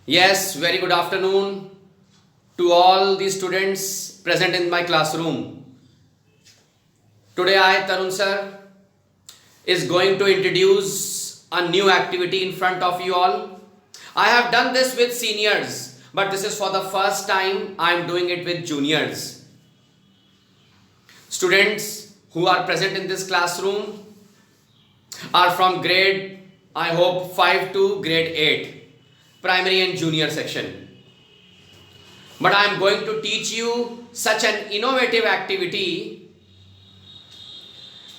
Yes, very good afternoon to all the students present in my classroom. Today I, Tarun sir, is going to introduce a new activity in front of you all. I have done this with seniors, but this is for the first time I am doing it with juniors. Students who are present in this classroom are from grade, I hope, 5 to grade 8. Primary and junior section. But I am going to teach you such an innovative activity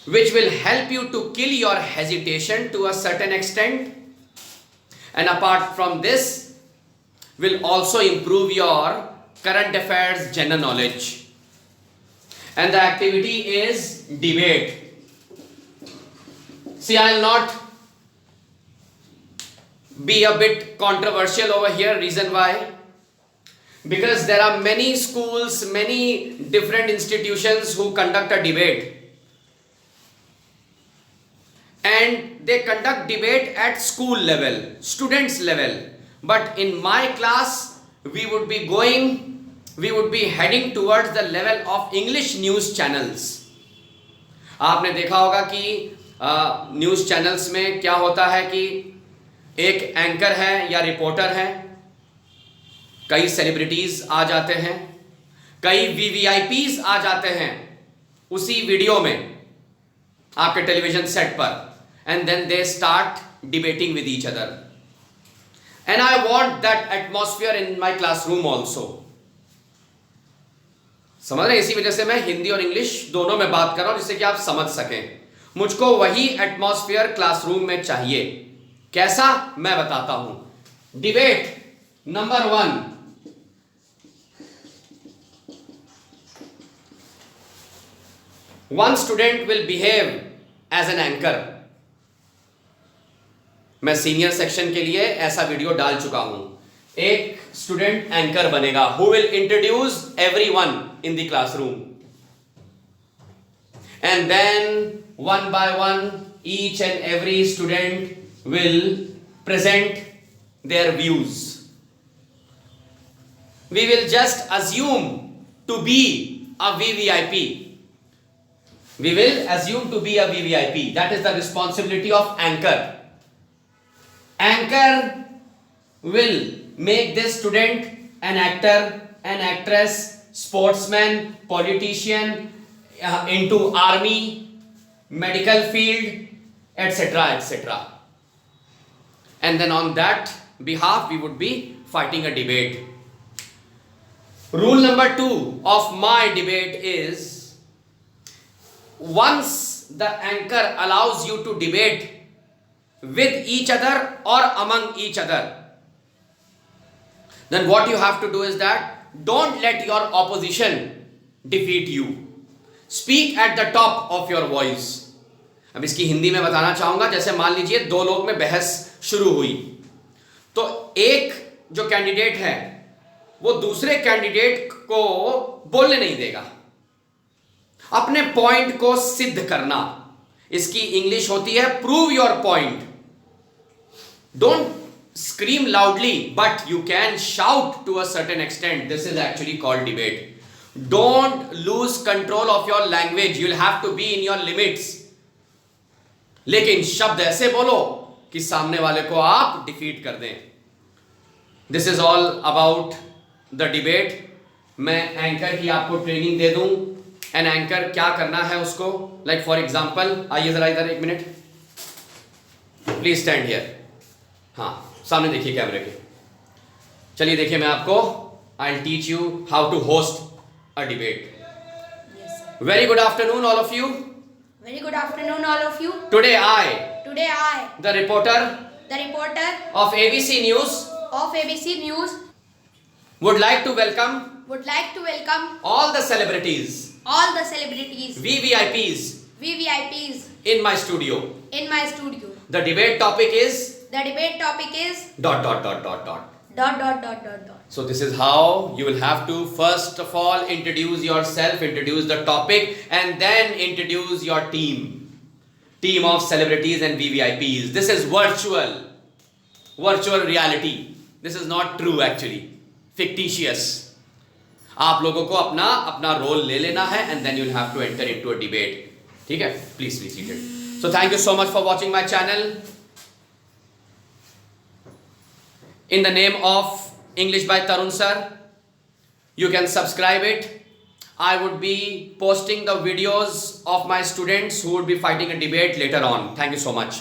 which will help you to kill your hesitation to a certain extent, and apart from this will also improve your current affairs general knowledge. And the activity is debate. See, I will not be a bit controversial over here. Reason why? Because there are many schools, many different institutions who conduct a debate, and they conduct debate at school level, students level. But in my class we would be heading towards the level of English news channels. आपने देखा होगा कि news channels में क्या होता है कि एक एंकर है या रिपोर्टर है, कई सेलिब्रिटीज आ जाते हैं, कई वीवीआईपीज आ जाते हैं उसी वीडियो में आपके टेलीविजन सेट पर, and then they start debating with each other. And I want that atmosphere in my classroom also. समझ रहे हैं? इसी वजह से मैं हिंदी और इंग्लिश दोनों में बात कर रहा हूं जिससे कि आप समझ सकें. मुझको वही एटमॉस्फेयर क्लासरूम में चाहिए. कैसा, मैं बताता हूं. Debate number 1. One student will behave as an anchor. मैं सीनियर सेक्शन के लिए ऐसा वीडियो डाल चुका हूं. एक स्टूडेंट एंकर बनेगा who will introduce everyone in the classroom, and then one by one each and every student will present their views. We will just assume to be a VVIP. We will assume to be a VVIP. That is the responsibility of anchor. Anchor will make this student an actor, an actress, sportsman, politician, into army, medical field, etc., etc. And then on that behalf we would be fighting a debate. Rule number 2 of my debate is, once the anchor allows you to debate with each other or among each other, then what you have to do is that don't let your opposition defeat you. Speak at the top of your voice. अब इसकी हिंदी में बताना चाहूंगा. जैसे मान लीजिए दो लोग में बहस शुरू हुई, तो एक जो कैंडिडेट है वो दूसरे कैंडिडेट को बोलने नहीं देगा. अपने पॉइंट को सिद्ध करना, इसकी इंग्लिश होती है prove your point. Don't scream loudly, but you can shout to a certain extent. This is actually called debate. Don't lose control of your language. You'll have to be in your limits. लेकिन शब्द ऐसे बोलो कि सामने वाले को आप defeat कर दें. This is all about the debate. मैं एंकर की आपको ट्रेनिंग दे दूं. एन एंकर क्या करना है उसको, लाइक फॉर एग्जाम्पल, आइए जरा इधर एक मिनट, प्लीज स्टैंड हियर. हाँ, सामने देखिए कैमरे के. चलिए देखिए, मैं आपको I will teach you how to host a debate. Very good afternoon all of you. Very good afternoon, all of you. Today I, the reporter of ABC News, would like to welcome all the celebrities, VVIPs in my studio. The debate topic is dot dot dot dot dot. So this is how you will have to first of all introduce yourself, introduce the topic, and then introduce your team of celebrities and VVIPs. This is virtual reality. This is not true actually, fictitious. आप लोगों को अपना अपना role ले लेना है and then you will have to enter into a debate, ठीक है? Please be seated. So thank you so much for watching my channel. In the name of English by Tarun sir, you can subscribe it. I would be posting the videos of my students who would be fighting a debate later on. Thank you so much.